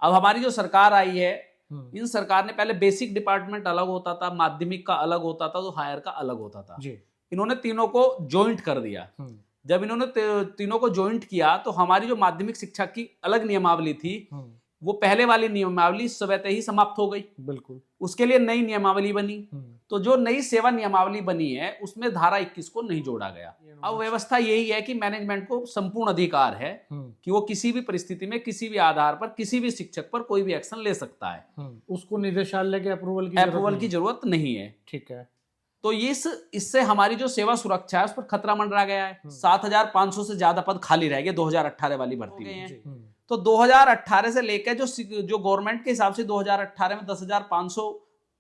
अब हमारी जो सरकार आई है, हम्म, इन सरकार ने पहले बेसिक डिपार्टमेंट अलग होता था, माध्यमिक का अलग होता था, तो हायर का अलग होता था। जी। इन्होंने तीनों को ज्वाइंट कर दिया। हम्म, जब इन्होंने तीनों को ज्वाइंट किया तो हमारी जो माध्यमिक शिक्षा की अलग नियमावली थी, हम्म, वो पहले वाली नियमावली स्वतः ही समाप्त हो गई। बिल्कुल। उसके लिए नई नियमावली बनी। हम्म, तो जो नई सेवा नियमावली बनी है उसमें धारा 21 को नहीं जोड़ा गया। अब व्यवस्था यही है कि मैनेजमेंट को संपूर्ण अधिकार है कि वो किसी भी परिस्थिति में किसी भी आधार पर किसी भी शिक्षक पर कोई भी एक्शन ले सकता है। उसको निदेशालय के अप्रूवल की जरूरत नहीं है। ठीक है। तो इससे हमारी जो सेवा सुरक्षा है उस पर खतरा मंडरा गया है। 7,500 से ज्यादा पद खाली रह गए 2018 वाली भर्ती में। तो 2018 से लेकर जो गवर्नमेंट के हिसाब से 2018 में 10,500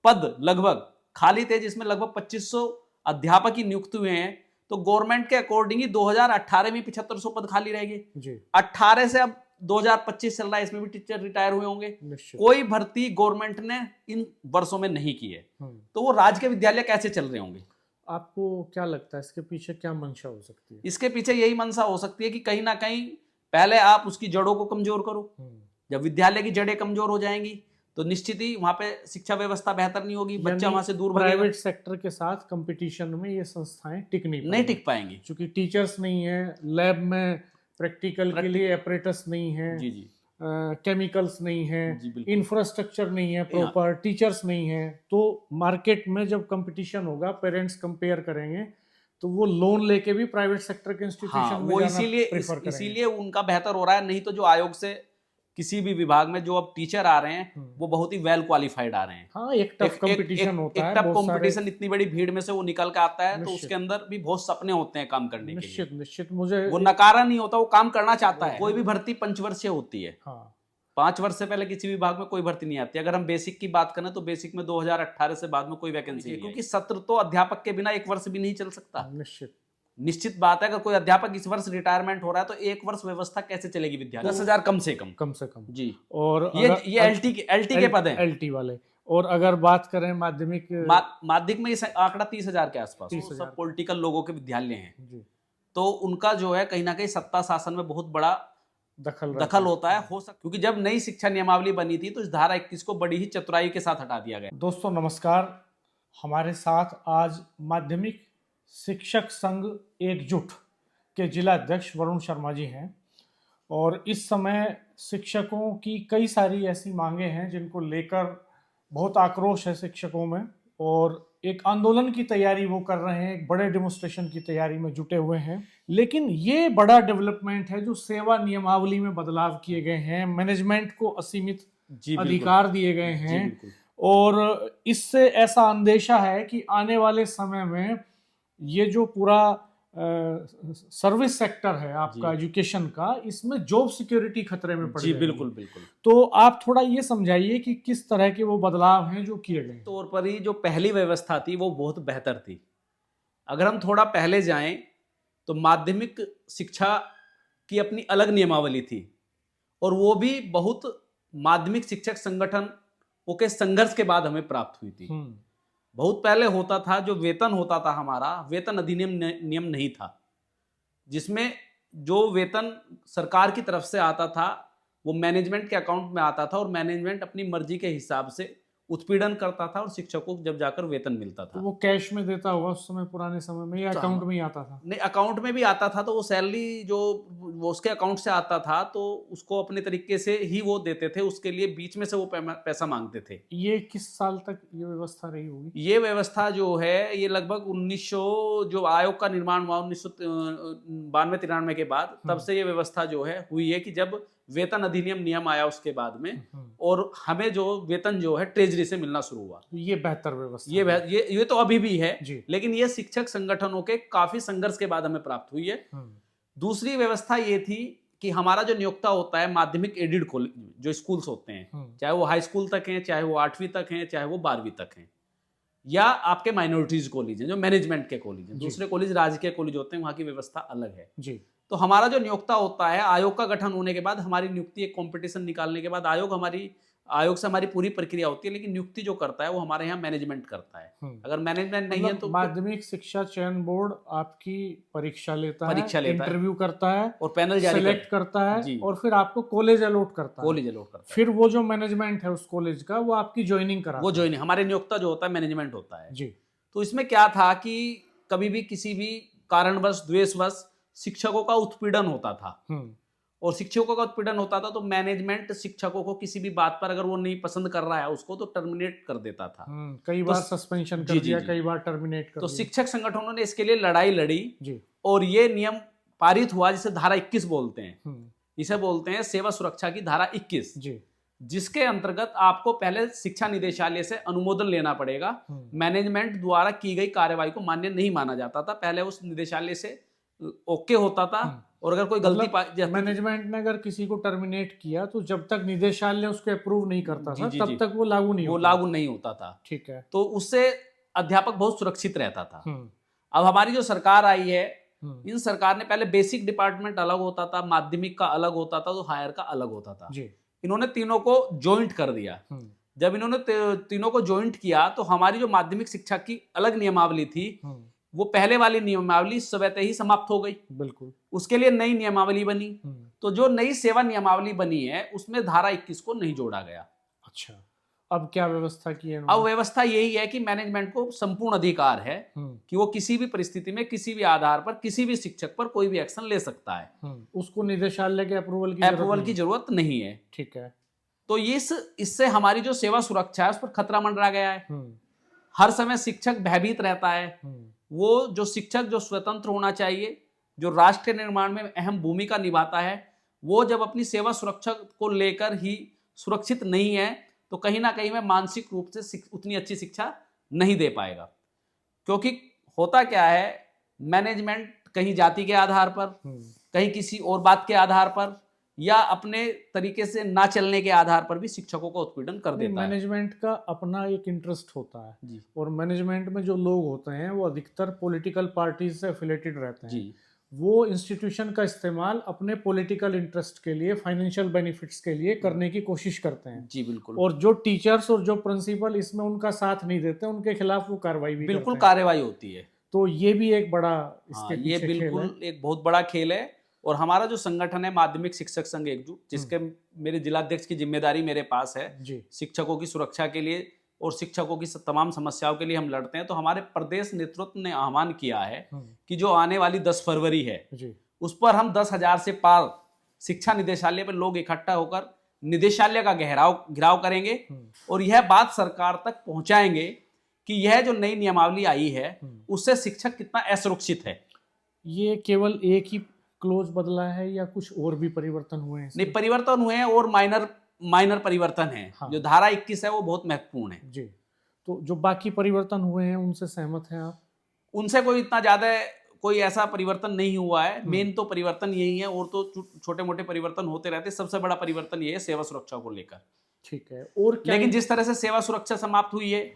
पद लगभग खाली थे, जिसमें लगभग 2,500 अध्यापक ही नियुक्त हुए हैं। तो गवर्नमेंट के अकॉर्डिंग ही 2018 में 7,500 पद खाली रह गए। 18 से अब 2025 चल रहा है, इसमें भी टीचर रिटायर हुए होंगे। कोई भर्ती गवर्नमेंट ने इन वर्षों में नहीं की है। तो वो राज्य के विद्यालय कैसे चल रहे होंगे? आपको क्या लगता है इसके पीछे क्या मंशा हो सकती है? इसके पीछे यही मंशा हो सकती है कि कहीं ना कहीं पहले आप उसकी जड़ों को कमजोर करो। जब विद्यालय की जड़ें कमजोर हो जाएंगी तो निश्चित ही वहां पे शिक्षा व्यवस्था बेहतर नहीं होगी, बच्चा वहां से दूर भागेगा। प्राइवेट सेक्टर के साथ कंपटीशन में ये संस्थाएं नहीं टिक पाएंगी, क्योंकि टीचर्स नहीं है, लैब में प्रैक्टिकल के लिए एपरेटस नहीं है, जी जी, केमिकल्स नहीं है, इंफ्रास्ट्रक्चर नहीं है, हाँ। प्रॉपर टीचर्स नहीं है। तो मार्केट में जब कंपटीशन होगा, पेरेंट्स कंपेयर करेंगे, तो वो लोन लेके भी प्राइवेट सेक्टर के इंस्टीट्यूशन में वो जाना प्रेफर करेंगे। इसीलिए उनका बेहतर हो रहा है। नहीं तो जो आयोग से किसी भी विभाग में जो अब टीचर आ रहे हैं वो बहुत ही वेल क्वालिफाइड आ रहे हैं। हाँ, एक टफ कंपटीशन होता है, टफ कंपटीशन, इतनी बड़ी भीड़ में से वो निकल के आता है, तो उसके अंदर भी बहुत सपने होते हैं काम करने के लिए। निश्चित मुझे वो नकारा नहीं होता, वो काम करना चाहता है। कोई भी भर्ती पंचवर्षीय होती है। हाँ, 5 वर्ष से पहले किसी विभाग में कोई भर्ती नहीं आती। अगर हम बेसिक की बात करें तो बेसिक में 2018 से बाद में कोई वैकेंसी नहीं है, क्योंकि सत्र तो अध्यापक के बिना 1 वर्ष भी नहीं चल सकता। निश्चित बात है, अगर कोई अध्यापक इस वर्ष रिटायरमेंट हो रहा है तो 1 वर्ष व्यवस्था कैसे चलेगी विद्यालय? 10,000 कम से कम जी। और ये एलटी के पद हैं, एलटी वाले। और अगर बात करें माध्यमिक में ये आंकड़ा 30,000 के आसपास। सब पॉलिटिकल लोगों के विद्यालय हैं, तो उनका जो है कहीं ना कहीं सत्ता शासन में बहुत बड़ा दखल होता है। क्योंकि जब नई शिक्षा नियमावली बनी थी तो इस धारा 21 को बड़ी ही चतुराई के साथ हटा दिया गया। दोस्तों नमस्कार, हमारे साथ आज माध्यमिक शिक्षक संघ एकजुट के जिला अध्यक्ष वरुण शर्मा जी हैं। और इस समय शिक्षकों की कई सारी ऐसी मांगे हैं जिनको लेकर बहुत आक्रोश है शिक्षकों में, और एक आंदोलन की तैयारी वो कर रहे हैं, एक बड़े डेमोन्स्ट्रेशन की तैयारी में जुटे हुए हैं। लेकिन ये बड़ा डेवलपमेंट है जो सेवा नियमावली में बदलाव किए गए हैं, मैनेजमेंट को असीमित अधिकार दिए गए हैं, और इससे ऐसा अंदेशा है कि आने वाले समय में ये जो पूरा सर्विस सेक्टर है आपका एजुकेशन का, इसमें जॉब सिक्योरिटी खतरे में पड़ जाएगी। बिल्कुल। तो आप थोड़ा ये समझाइए कि किस तरह के वो बदलाव हैं जो किए गए। तौर पर ही जो पहली व्यवस्था थी वो बहुत बेहतर थी। अगर हम थोड़ा पहले जाएं तो माध्यमिक शिक्षा की अपनी अलग नियमावली थी, और वो भी बहुत माध्यमिक शिक्षक संगठनों के संघर्ष के बाद हमें प्राप्त हुई थी। बहुत पहले होता था, जो वेतन होता था हमारा, वेतन अधिनियम नियम नहीं था, जिसमें जो वेतन सरकार की तरफ से आता था वो मैनेजमेंट के अकाउंट में आता था, और मैनेजमेंट अपनी मर्जी के हिसाब से उत्पीड़न करता था और शिक्षकों को जब जाकर वेतन मिलता था। तो वो कैश में देता होगा उस समय, पुराने समय में, या अकाउंट में ही आता था? नहीं, अकाउंट में भी आता था। तो वो सैलरी जो वो उसके अकाउंट से आता था तो उसको अपने तरीके से ही वो देते थे, उसके लिए बीच में से वो पैसा मांगते थे। ये किस साल तक ये व्यवस्था रही होगी? ये व्यवस्था जो है ये लगभग 1900 जो आयोग का निर्माण हुआ 1992-93 के बाद, तब से ये व्यवस्था जो है हुई है कि जब वेतन अधिनियम नियम आया उसके बाद में, और हमें जो वेतन जो है ट्रेजरी से मिलना शुरू हुआ। ये बेहतर व्यवस्था ये तो अभी भी है, लेकिन ये शिक्षक संगठनों के काफी संघर्ष के बाद हमें प्राप्त हुई है। दूसरी व्यवस्था ये थी कि हमारा जो नियोक्ता होता है माध्यमिक एडिड कॉलेज, जो स्कूल्स होते हैं, चाहे वो हाई स्कूल तक हैं, चाहे वो 8वीं तक हैं, चाहे वो 12वीं तक हैं, या आपके माइनॉरिटीज कॉलेज हैं जो मैनेजमेंट के कॉलेज हैं, दूसरे कॉलेज राजकीय कॉलेज होते हैं, वहां की व्यवस्था अलग है जी। तो हमारा जो नियोक्ता होता है, आयोग का गठन होने के बाद हमारी नियुक्ति एक कंपटीशन निकालने के बाद आयोग हमारी आयोग से हमारी पूरी प्रक्रिया होती है, लेकिन नियुक्ति जो करता है वो हमारे यहाँ मैनेजमेंट करता है। अगर मैनेजमेंट नहीं है मतलब तो माध्यमिक शिक्षा चयन बोर्ड आपकी परीक्षा लेता है, परीक्षा लेता है इंटरव्यू करता है और पैनल जारी सेलेक्ट करता है जी, और फिर आपको कॉलेज अलॉट करता है। कॉलेज अलॉट करता है। फिर वो जो मैनेजमेंट है उस कॉलेज का वो आपकी ज्वाइनिंग कराता वो है। ज्वाइन हमारे नियोक्ता जो होता है मैनेजमेंट होता है जी। तो इसमें क्या था कि कभी भी किसी भी कारणवश द्वेषवश शिक्षकों का उत्पीड़न होता था और शिक्षकों का उत्पीड़न होता था तो मैनेजमेंट शिक्षकों को किसी भी बात पर अगर वो नहीं पसंद कर रहा है उसको तो टर्मिनेट कर देता था। कई बार सस्पेंशन कर दिया, कई बार टर्मिनेट कर तो दिया। शिक्षक संगठनों ने इसके लिए लड़ाई लड़ी जी। और ये नियम पारित हुआ जिसे धारा 21 बोलते हैं। इसे बोलते हैं सेवा सुरक्षा की धारा 21 जी। जिसके अंतर्गत आपको पहले शिक्षा निदेशालय से अनुमोदन लेना पड़ेगा। मैनेजमेंट द्वारा की गई कार्यवाही को मान्य नहीं माना जाता था, पहले उस निदेशालय से ओके होता था और अगर कोई गलती मैनेजमेंट ने अगर किसी को टर्मिनेट किया तो जब तक निदेशालय उसको अप्रूव नहीं करता था तब तक वो लागू नहीं होता था। ठीक है। तो उससे अध्यापक बहुत सुरक्षित रहता था। अब हमारी जो सरकार आई है इन सरकार ने पहले बेसिक डिपार्टमेंट अलग होता था, माध्यमिक का अलग होता था, तो हायर का अलग होता था। इन्होंने तीनों को ज्वाइंट कर दिया। जब इन्होंने तीनों को ज्वाइंट किया तो हमारी जो माध्यमिक शिक्षा की अलग नियमावली थी वो पहले वाली नियमावली स्वतः ही समाप्त हो गई। बिल्कुल। उसके लिए नई नियमावली बनी। तो जो नई सेवा नियमावली बनी है उसमें धारा 21 को नहीं जोड़ा गया। अच्छा, अब क्या व्यवस्था की है? अब व्यवस्था यही है कि मैनेजमेंट को संपूर्ण अधिकार है कि वो किसी भी परिस्थिति में किसी भी आधार पर किसी भी शिक्षक पर कोई भी एक्शन ले सकता है। उसको निदेशालय के अप्रूवल की जरूरत नहीं है। ठीक है। तो इससे हमारी जो सेवा सुरक्षा है उस पर खतरा मंडरा गया है। हर समय शिक्षक भयभीत रहता है। वो जो शिक्षक जो स्वतंत्र होना चाहिए, जो राष्ट्र निर्माण में अहम भूमिका निभाता है, वो जब अपनी सेवा सुरक्षा को लेकर ही सुरक्षित नहीं है तो कहीं ना कहीं में मानसिक रूप से उतनी अच्छी शिक्षा नहीं दे पाएगा। क्योंकि होता क्या है, मैनेजमेंट कहीं जाति के आधार पर, कहीं किसी और बात के आधार पर या अपने तरीके से ना चलने के आधार पर भी शिक्षकों का उत्पीड़न कर देता है। मैनेजमेंट का अपना एक इंटरेस्ट होता है जी। और मैनेजमेंट में जो लोग होते हैं वो अधिकतर पॉलिटिकल पार्टीज से एफिलेटेड रहते हैं जी। वो इंस्टीट्यूशन का इस्तेमाल अपने पॉलिटिकल इंटरेस्ट के लिए, फाइनेंशियल बेनिफिट्स के लिए करने की कोशिश करते हैं जी। बिल्कुल। और जो टीचर्स और जो प्रिंसिपल इसमें उनका साथ नहीं देते उनके खिलाफ वो कार्रवाई भी बिल्कुल कार्रवाई होती है। तो ये भी एक बड़ा इसके ये बिल्कुल एक बहुत बड़ा खेल है। और हमारा जो संगठन है माध्यमिक शिक्षक संघ एकजुट, जिसके मेरे जिलाध्यक्ष की जिम्मेदारी मेरे पास है जी। शिक्षकों की सुरक्षा के लिए और शिक्षकों की तमाम समस्याओं के लिए हम लड़ते हैं। तो हमारे प्रदेश नेतृत्व ने आह्वान किया है कि जो आने वाली 10 फरवरी है जी। उस पर हम 10,000 से पार शिक्षा निदेशालय पर लोग इकट्ठा होकर निदेशालय का घेराव करेंगे और यह बात सरकार तक पहुंचाएंगे कि यह जो नई नियमावली आई है उससे शिक्षक कितना असुरक्षित है। ये केवल एक ही क्लोज बदला है या कुछ और भी परिवर्तन हुए हैं? नहीं, परिवर्तन हुए हैं और माइनर परिवर्तन है। हाँ। जो धारा 21 है वो बहुत महत्वपूर्ण है जी। तो जो बाकी परिवर्तन हुए हैं उनसे सहमत हैं आप? उनसे कोई इतना ज्यादा कोई ऐसा परिवर्तन नहीं हुआ है। मेन तो परिवर्तन यही है और तो छोटे मोटे परिवर्तन होते रहते। सबसे बड़ा परिवर्तन ये है सेवा सुरक्षा को लेकर। ठीक है। और क्या? लेकिन जिस तरह से सेवा सुरक्षा समाप्त हुई है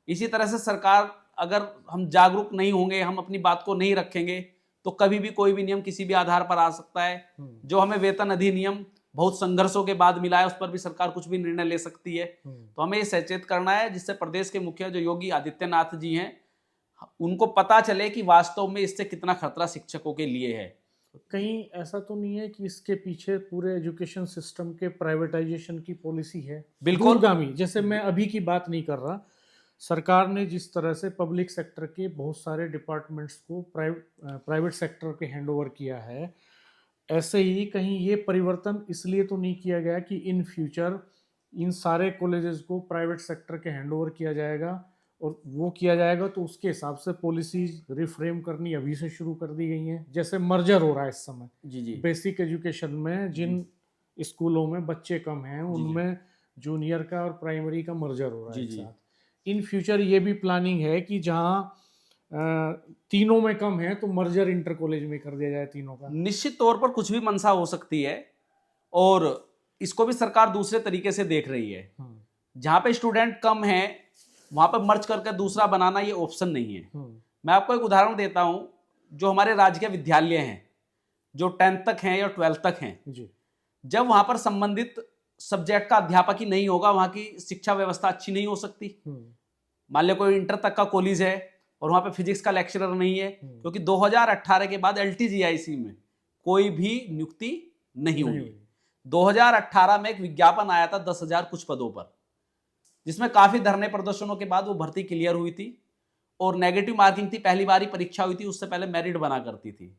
इसी तरह से सरकार, अगर हम जागरूक नहीं होंगे, हम अपनी बात को नहीं रखेंगे तो कभी भी कोई भी नियम किसी भी आधार पर आ सकता है। जो हमें वेतन अधिनियम बहुत संघर्षों के बाद मिला है उस पर भी सरकार कुछ भी निर्णय ले सकती है। तो हमें ये सचेत करना है जिससे प्रदेश के मुखिया जो योगी आदित्यनाथ जी हैं उनको पता चले कि वास्तव में इससे कितना खतरा शिक्षकों के लिए है। कहीं ऐसा तो नहीं है कि इसके पीछे पूरे एजुकेशन सिस्टम के प्राइवेटाइजेशन की पॉलिसी है? बिल्कुल दूरगामी। जैसे मैं अभी की बात नहीं कर रहा, सरकार ने जिस तरह से पब्लिक सेक्टर के बहुत सारे डिपार्टमेंट्स को प्राइवेट सेक्टर के हैंडओवर किया है, ऐसे ही कहीं ये परिवर्तन इसलिए तो नहीं किया गया कि इन फ्यूचर इन सारे कॉलेजेस को प्राइवेट सेक्टर के हैंडओवर किया जाएगा और वो किया जाएगा तो उसके हिसाब से पॉलिसीज रिफ्रेम करनी अभी से शुरू कर दी गई हैं। जैसे मर्जर हो रहा है इस समय जी। बेसिक एजुकेशन में जिन स्कूलों में बच्चे कम हैं उनमें जूनियर का और प्राइमरी का मर्जर हो रहा है साथ। इन फ्यूचर ये भी प्लानिंग है कि जहाँ तीनों में कम है तो मर्जर इंटर कॉलेज में कर दिया जाए तीनों का। निश्चित तौर पर कुछ भी मंशा हो सकती है और इसको भी सरकार दूसरे तरीके से देख रही है। जहाँ पे स्टूडेंट कम है वहां पर मर्ज करके दूसरा बनाना ये ऑप्शन नहीं है। मैं आपको एक उदाहरण देता हूँ। जो हमारे राजकीय विद्यालय हैं जो 10th तक हैं या 12th तक हैं जी। जब वहां पर संबंधित सब्जेक्ट का अध्यापक ही नहीं होगा, वहां की शिक्षा व्यवस्था अच्छी नहीं हो सकती। मान लो कोई इंटर तक का कॉलेज है और वहां पे फिजिक्स का लेक्चरर नहीं है, क्योंकि 2018 के बाद LTGIC में कोई भी नियुक्ति नहीं हुई। 2018 में एक विज्ञापन आया था 10,000 कुछ पदों पर, जिसमें काफी धरने प्रदर्शनों के बाद वो भर्ती क्लियर हुई थी और नेगेटिव मार्किंग थी। पहली बार ही परीक्षा हुई थी, उससे पहले मेरिट बना करती थी।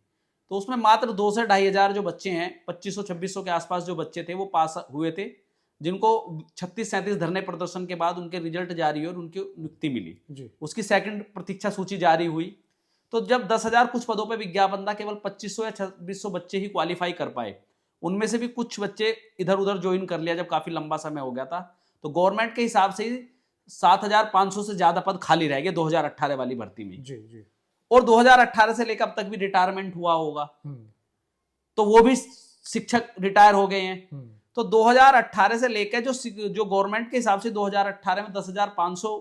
तो उसमें मात्र 2 से 2,500 जो बच्चे हैं, 2500-2600 के आसपास जो बच्चे थे वो पास हुए थे, जिनको 36-37 धरने प्रदर्शन के बाद उनके रिजल्ट जारी हुए और उनकी नियुक्ति मिली। उसकी सेकंड प्रतीक्षा सूची जारी हुई। तो जब 10,000 कुछ पदों पर विज्ञापन था, केवल 2500 या 2600 बच्चे ही क्वालिफाई कर पाए। उनमें से भी कुछ बच्चे इधर उधर ज्वाइन कर लिया जब काफी लंबा समय हो गया था। तो गवर्नमेंट के हिसाब से ही 7,500 से ज्यादा पद खाली रह गए 2018 वाली भर्ती में। जी। और 2018 से लेकर अब तक भी रिटायरमेंट हुआ होगा, तो वो भी शिक्षक रिटायर हो गए हैं। तो 2018 से लेकर जो गवर्नमेंट के हिसाब से 2018 में 10,500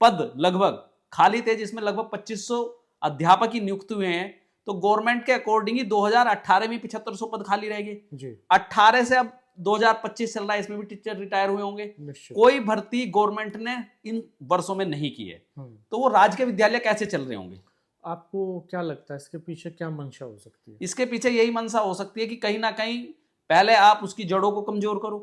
पद लगभग खाली थे, जिसमें लगभग 2500 अध्यापक ही नियुक्त हुए हैं। तो गवर्नमेंट के अकॉर्डिंग ही 2018 में 7500 पद खाली रह गए। 18 से अब 2025 चल रहा है, इसमें भी टीचर रिटायर हुए होंगे। कोई भर्ती गवर्नमेंट ने इन वर्षों में नहीं की है, तो वो राज्य के विद्यालय कैसे चल रहे होंगे? आपको क्या लगता है इसके पीछे क्या मंशा हो सकती है? इसके पीछे यही मंशा हो सकती है कि कहीं ना कहीं पहले आप उसकी जड़ों को कमजोर करो।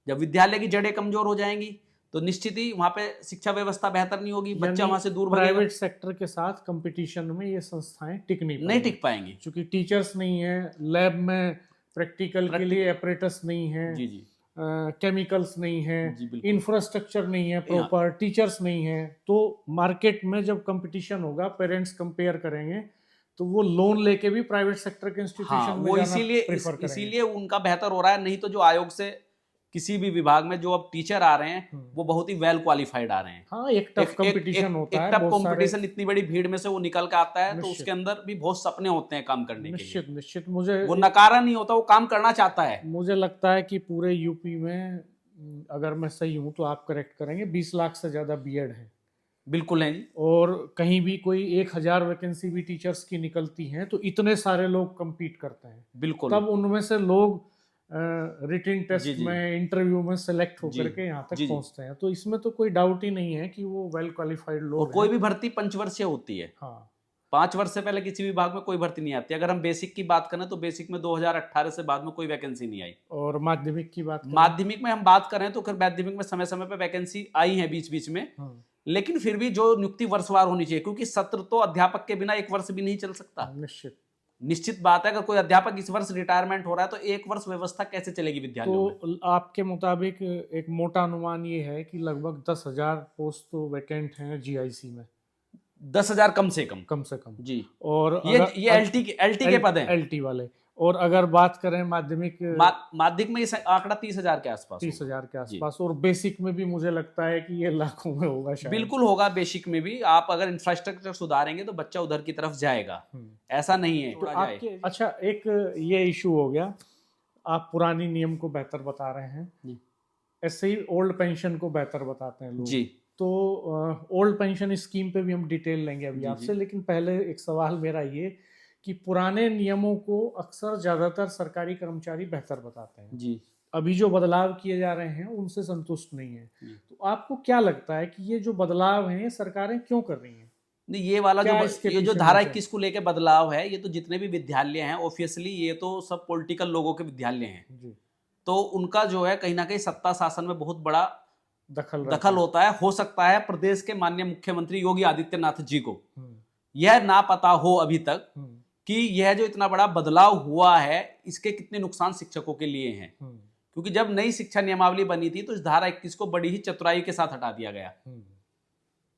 जब विद्यालय की जड़ें कमजोर हो जाएंगी तो निश्चित ही वहां पे शिक्षा व्यवस्था बेहतर नहीं होगी, बच्चा वहां से दूर भागेगा। प्राइवेट सेक्टर के साथ कंपटीशन में ये संस्थाएं नहीं टिक पाएंगी, क्योंकि टीचर्स नहीं है, लैब में प्रैक्टिकल के लिए ऑपरेटर्स नहीं है, जी जी, केमिकल्स नहीं है, इंफ्रास्ट्रक्चर नहीं है प्रॉपर, टीचर्स नहीं है। तो मार्केट में जब कंपटीशन होगा, पेरेंट्स कंपेयर करेंगे, तो वो लोन लेके भी प्राइवेट सेक्टर के इंस्टीट्यूशन में जाना प्रेफर करेंगे। इसीलिए उनका बेहतर हो रहा है। नहीं तो जो आयोग से किसी भी विभाग में जो अब टीचर आ रहे हैं वो बहुत ही वेल क्वालिफाइड आ रहे हैं। हाँ, एक टफ कंपटीशन होता है, टफ कंपटीशन, इतनी बड़ी भीड़ में से वो निकल के आता है, तो उसके अंदर भी बहुत सपने होते हैं काम करने के लिए। निश्चित मुझे वो नकारा नहीं होता, वो काम करना चाहता है। मुझे लगता है कि पूरे यूपी में, अगर मैं सही हूँ तो आप करेक्ट करेंगे, 20 लाख से ज्यादा बीएड है। बिल्कुल है जी। और कहीं भी कोई 1,000 वैकेंसी भी टीचर्स की निकलती हैं तो इतने सारे लोग compete करते हैं। बिल्कुल। तब उनमें से लोग रिटन टेस्ट में, इंटरव्यू में सेलेक्ट होकर के यहाँ तक पहुँचते हैं। तो इसमें तो कोई डाउट ही नहीं है कि वो वेल क्वालिफाइड लोग हैं। कोई भी भर्ती पंचवर्षीय होती है। हाँ, 5 वर्ष से पहले किसी विभाग में कोई भर्ती नहीं आती। अगर हम बेसिक की बात करें तो बेसिक में 2018 से बाद में कोई वैकेंसी नहीं आई। और माध्यमिक की बात करें, माध्यमिक में हम बात करें तो फिर माध्यमिक में समय समय पे वैकेंसी आई है बीच बीच में, लेकिन फिर भी जो नियुक्ति वर्षवार होनी चाहिए, क्योंकि सत्र तो अध्यापक के बिना 1 वर्ष भी नहीं चल सकता। निश्चित बात है, अगर कोई अध्यापक इस वर्ष रिटायरमेंट हो रहा है तो 1 वर्ष व्यवस्था कैसे चलेगी विद्यालयों में? तो आपके मुताबिक एक मोटा अनुमान ये है कि लगभग 10,000 पोस्ट तो वैकेंट हैं जीआईसी में। 10,000 कम से कम जी। और ये एलटी के पद हैं, एलटी वाले। और अगर बात करें माध्यमिक में ये आंकड़ा 30,000 के आसपास, 30,000 के आसपास। और बेसिक में भी मुझे लगता है कि ये लाखों में होगा शायद। बिल्कुल होगा बेसिक में भी। आप अगर इंफ्रास्ट्रक्चर सुधारेंगे तो बच्चा उधर की तरफ जाएगा, ऐसा नहीं है। तो अच्छा, एक ये इशू हो गया, आप पुरानी नियम को बेहतर बता रहे हैं, ऐसे ही ओल्ड पेंशन को बेहतर बताते हैं लोग जी। तो ओल्ड पेंशन स्कीम पे भी हम डिटेल लेंगे अभी आपसे, लेकिन पहले एक सवाल मेरा ये कि पुराने नियमों को अक्सर ज्यादातर सरकारी कर्मचारी बेहतर बताते हैं जी। अभी जो बदलाव किए जा रहे हैं उनसे संतुष्ट नहीं है। तो आपको क्या लगता है कि ये जो बदलाव हैं सरकारें क्यों कर रही हैं? नहीं, ये वाला जो धारा 21 को लेकर बदलाव है, ये तो जितने भी विद्यालय हैं ऑब्वियसली ये तो सब पॉलिटिकल लोगों के विद्यालय हैं जी। तो उनका जो है कहीं ना कहीं सत्ता शासन में बहुत बड़ा दखल होता है। हो सकता है प्रदेश के माननीय मुख्यमंत्री योगी आदित्यनाथ जी को यह ना पता हो अभी तक कि यह जो इतना बड़ा बदलाव हुआ है इसके कितने नुकसान शिक्षकों के लिए हैं। क्योंकि जब नई शिक्षा नियमावली बनी थी तो इस धारा 21 को बड़ी ही चतुराई के साथ हटा दिया गया।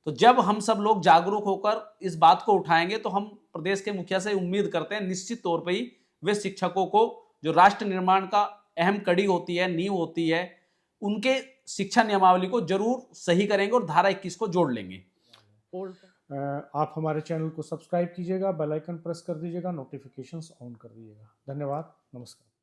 तो जब हम सब लोग जागरूक होकर इस बात को उठाएंगे तो हम प्रदेश के मुखिया से उम्मीद करते हैं निश्चित तौर पर ही वे शिक्षकों को, जो राष्ट्र निर्माण का अहम कड़ी होती है, नींव होती है, उनके शिक्षा नियमावली को जरूर सही करेंगे और धारा 21 को जोड़ लेंगे। आप हमारे चैनल को सब्सक्राइब कीजिएगा, बेल आइकन प्रेस कर दीजिएगा, नोटिफिकेशंस ऑन कर दीजिएगा। धन्यवाद, नमस्कार।